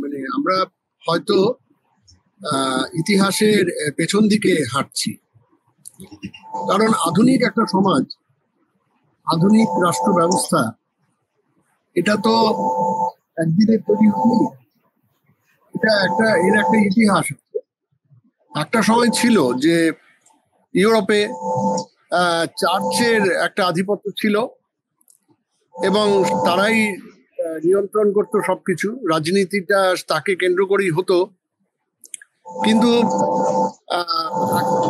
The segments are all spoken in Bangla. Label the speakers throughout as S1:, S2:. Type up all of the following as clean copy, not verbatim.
S1: মানে আমরা হয়তো ইতিহাসের পেছন দিকে হাঁটছি, কারণ আধুনিক একটা সমাজ, আধুনিক রাষ্ট্র ব্যবস্থা, এটা তো একদিনে তৈরি হয়নি। এর একটা ইতিহাস আছে। একটা সময় ছিল যে ইউরোপে চার্চের একটা আধিপত্য ছিল এবং তারাই নিয়ন্ত্রণ করতো সবকিছু, রাজনীতিটা তাকে কেন্দ্র করেই হতো। কিন্তু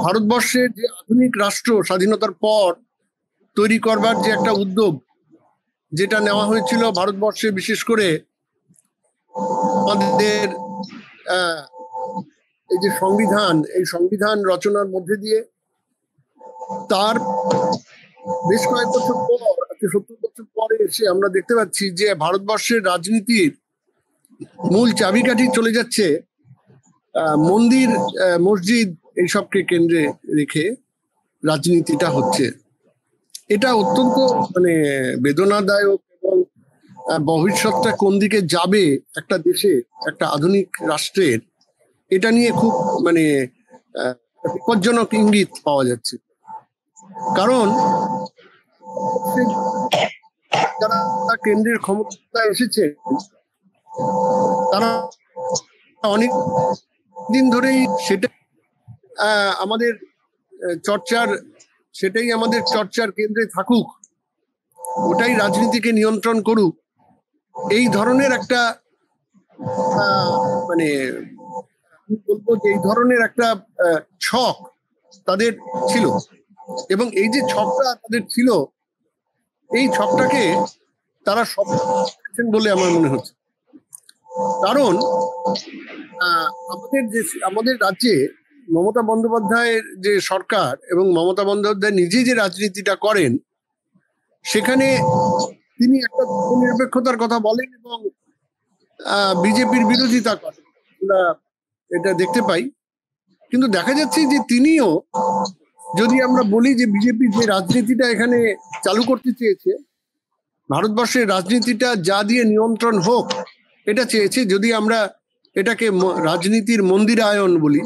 S1: ভারতবর্ষের যে আধুনিক রাষ্ট্র স্বাধীনতার পর তৈরি করবার যে একটা উদ্যোগ যেটা নেওয়া হয়েছিল ভারতবর্ষে, বিশেষ করে আমাদের এই যে এই সংবিধান রচনার মধ্যে দিয়ে, তার বেশ কয়েক বছর পর, 70 বছর পরে এসে আমরা দেখতে পাচ্ছি যে ভারতবর্ষের রাজনীতির মূল চাবিকাঠি চলে যাচ্ছে মন্দির, মসজিদ, এইসবকে কেন্দ্রে রেখে রাজনীতিটা হচ্ছে। এটা অত্যন্ত বেদনাদায়ক এবং ভবিষ্যৎটা কোন দিকে যাবে একটা দেশে, একটা আধুনিক রাষ্ট্রের, এটা নিয়ে খুব বিপজ্জনক ইঙ্গিত পাওয়া যাচ্ছে। কারণ যারা কেন্দ্রের ক্ষমতায় এসেছে তারা অনেক দিন ধরেই আমাদের চর্চার কেন্দ্রে থাকুক, ওটাই রাজনীতিকে নিয়ন্ত্রণ করুক, এই ধরনের একটা বলবো যে এই ধরনের একটা ছক তাদের ছিল। এবং এই যে ছকটা তাদের ছিল, এই ছকটাকে তারা সফল করেছেন বলে আমার মনে হচ্ছে। কারণ আমাদের রাজ্যে মমতা বন্দ্যোপাধ্যায়ের যে সরকার এবং মমতা বন্দ্যোপাধ্যায় নিজে যে রাজনীতিটা করেন, সেখানে তিনি একটা নিরপেক্ষতার কথা বলেন এবং বিজেপির বিরোধিতা করেন, আমরা এটা দেখতে পাই। কিন্তু দেখা যাচ্ছে যে তিনিও, যদি আমরা বলি যে বিজেপি যে রাজনীতিটা এখানে চালু করতে চেয়েছে, ভারতবর্ষের রাজনীতিটা যা দিয়ে নিয়ন্ত্রণ হোক এটা চেয়েছে, যদি আমরা এটাকে রাজনীতির মন্দিরায়ন বলি,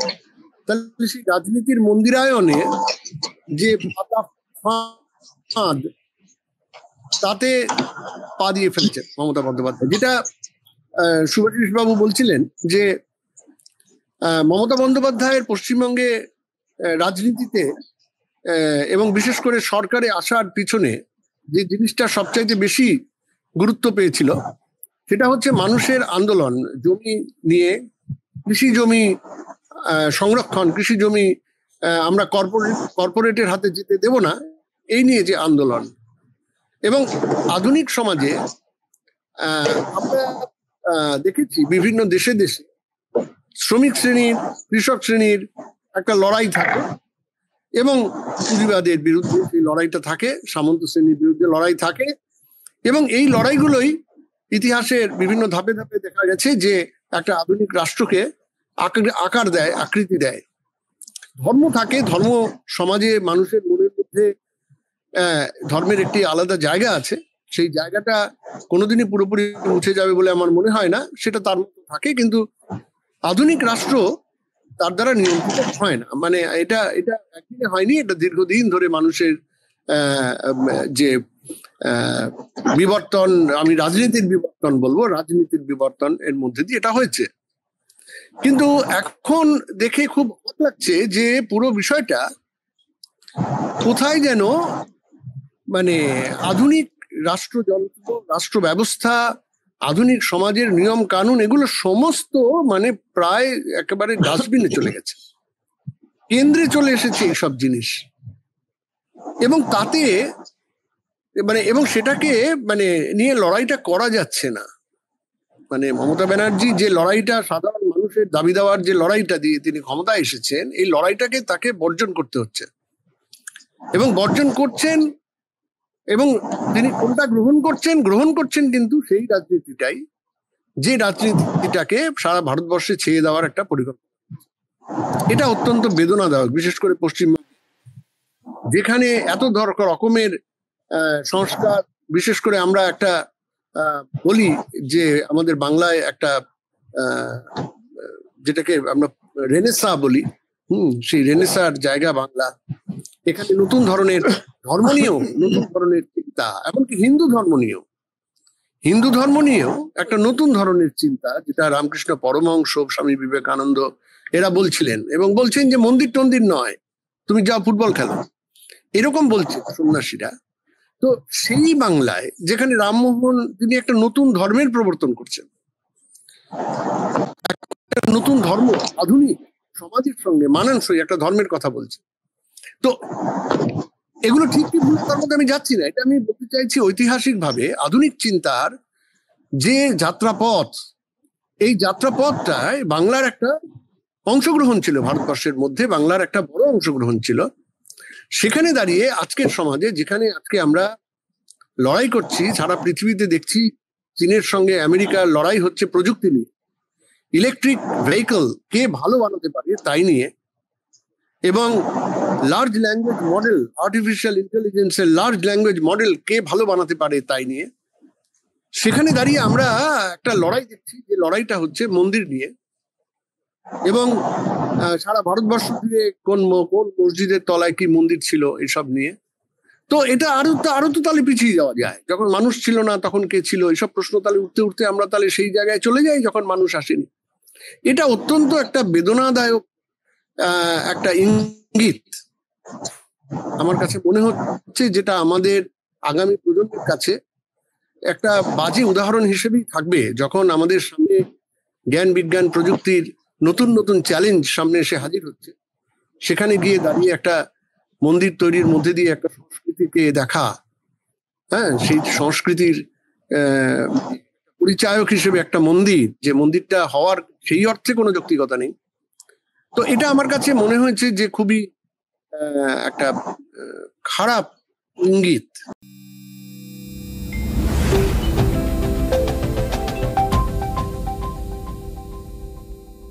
S1: তাহলে সেই রাজনীতির মন্দিরায়নে যে ফাঁদ, তাতে পা দিয়ে ফেলেছে মমতা বন্দ্যোপাধ্যায়। যেটা শুভাশিস বাবু বলছিলেন যে মমতা বন্দ্যোপাধ্যায়ের পশ্চিমবঙ্গে রাজনীতিতে এবং বিশেষ করে সরকারে আসার পিছনে যে জিনিসটা সবচাইতে বেশি গুরুত্ব পেয়েছিল, সেটা হচ্ছে মানুষের আন্দোলন। জমি নিয়ে, কৃষি জমি সংরক্ষণ, কৃষি জমি আমরা কর্পোরেটের হাতে যেতে দেব না, এই নিয়ে যে আন্দোলন। এবং আধুনিক সমাজে আমরা দেখেছি বিভিন্ন দেশে শ্রমিক শ্রেণীর, কৃষক শ্রেণীর একটা লড়াই থাকে এবং পুঁজিবাদের বিরুদ্ধে এই লড়াইটা থাকে, সামন্ত শ্রেণীর বিরুদ্ধে লড়াই থাকে। এবং এই লড়াইগুলোই ইতিহাসের বিভিন্ন ধাপে ধাপে দেখা গেছে যে একটা আধুনিক রাষ্ট্রকে আকার দেয়, আকৃতি দেয়। ধর্ম থাকে, ধর্ম সমাজে মানুষের মনের মধ্যে ধর্মের একটি আলাদা জায়গা আছে, সেই জায়গাটা কোনোদিনই পুরোপুরি মুছে যাবে বলে আমার মনে হয় না, সেটা তার মধ্যে থাকে। কিন্তু আধুনিক রাষ্ট্র তার দ্বারা নিয়ন্ত্রিত হয় না। এটা একদিনে হয়নি, এটা দীর্ঘদিন ধরে মানুষের যে বিবর্তন, আমি রাজনীতির বিবর্তন বলবো, রাজনীতির বিবর্তন এর মধ্যে দিয়ে এটা হয়েছে। কিন্তু এখন দেখে খুব অবাক লাগছে যে পুরো বিষয়টা কোথায় যেন আধুনিক রাষ্ট্রযন্ত্র, রাষ্ট্র ব্যবস্থা, আধুনিক সমাজের নিয়ম কানুন, এগুলো সমস্ত প্রায় একেবারে ডাস্টবিনে চলে গেছে, কেন্দ্রে চলে এসেছে এইসব জিনিস। এবং তাতে এবং সেটাকে নিয়ে লড়াইটা করা যাচ্ছে না। মমতা ব্যানার্জি যে লড়াইটা, সাধারণ মানুষের দাবি দেওয়ার যে লড়াইটা দিয়ে তিনি ক্ষমতায় এসেছেন, এই লড়াইটাকে তাকে বর্জন করতে হচ্ছে এবং বর্জন করছেন। এবং তিনি কোনটা গ্রহণ করছেন কিন্তু সেই রাজনীতিটাই, যে রাজনীতিটাকে সারা ভারতবর্ষে ছেয়ে দেওয়ার একটা পরিকল্পনা। এটা অত্যন্ত বেদনাদায়ক, বিশেষ করে পশ্চিমবঙ্গে, যেখানে এত রকমের সংস্কার, বিশেষ করে আমরা একটা বলি যে আমাদের বাংলায় একটা আহ, যেটাকে আমরা রেনেসা বলি, সেই রেনেসার জায়গা বাংলা। এখানে নতুন ধরনের ধর্ম নিয়েও নতুন ধরনের চিন্তা, এমনকি হিন্দু ধর্ম নিয়েও একটা নতুন ধরনের চিন্তা, যেটা রামকৃষ্ণ পরমহংস, স্বামী বিবেকানন্দ এরা বলছিলেন, এবং বলছেন যে মন্দির টন্দির নয়, তুমি যাও ফুটবল খেলো, এরকম বলছে সন্ন্যাসীরা। তো সেই বাংলায় যেখানে রামমোহন তিনি একটা নতুন ধর্মের প্রবর্তন করছেন, একটা নতুন ধর্ম, আধুনিক সমাজের সঙ্গে মানানসই একটা ধর্মের কথা বলছে। তো এগুলো ঠিক কি ভুল তার মধ্যে আমি যাচ্ছি না, এটা আমি বলতে চাইছি ঐতিহাসিক ভাবে আধুনিক চিন্তার যে যাত্রাপথ, এই যাত্রাপথটায় বাংলার একটা অংশগ্রহণ ছিল, ভারতবর্ষের মধ্যে বাংলার একটা বড় অংশগ্রহণ ছিল। সেখানে দাঁড়িয়ে আজকের সমাজে, যেখানে আজকে আমরা লড়াই করছি, সারা পৃথিবীতে দেখছি চীনের সঙ্গে আমেরিকার লড়াই হচ্ছে প্রযুক্তি নিয়ে, ইলেকট্রিক ভেহিকল কে ভালো বানাতে পারে তাই নিয়ে, এবং লার্জ ল্যাঙ্গুয়েজ মডেল, আর্টিফিশিয়াল ইন্টেলিজেন্সের লার্জ ল্যাঙ্গুয়েজ মডেল কে ভালো বানাতে পারে তাই নিয়ে। সেখানে দাঁড়িয়ে আমরা একটা লড়াই দেখছি, যে লড়াইটা হচ্ছে মন্দির নিয়ে, এবং সারা ভারতবর্ষ জুড়ে কোন মসজিদের তলায় কি মন্দির ছিল এসব নিয়ে। তো এটা আরো তো তাহলে পিছিয়ে যাওয়া যায়। যখন মানুষ ছিল না তখন কে ছিল, এসব প্রশ্ন তাহলে উঠতে উঠতে আমরা তাহলে সেই জায়গায় চলে যাই যখন মানুষ আসেনি। এটা অত্যন্ত একটা বেদনাদায়ক একটা ইঙ্গিত আমার কাছে মনে হচ্ছে, যেটা আমাদের আগামী প্রজন্মের কাছে একটা বাজে উদাহরণ হিসেবেই থাকবে, যখন আমাদের সামনে জ্ঞান বিজ্ঞান প্রযুক্তির নতুন নতুন চ্যালেঞ্জ সামনে এসে হাজির হচ্ছে। সেখানে গিয়ে দাঁড়িয়ে একটা মন্দির তৈরির মধ্যে দিয়ে একটা সংস্কৃতিকে দেখা, হ্যাঁ, সেই সংস্কৃতির পরিচায়ক হিসেবে একটা মন্দির, যে মন্দিরটা হওয়ার সেই অর্থে কোনো যৌক্তিকতা নেই। তো এটা আমার কাছে মনে হয়েছে যে খুবই একটা খারাপ ইঙ্গিত।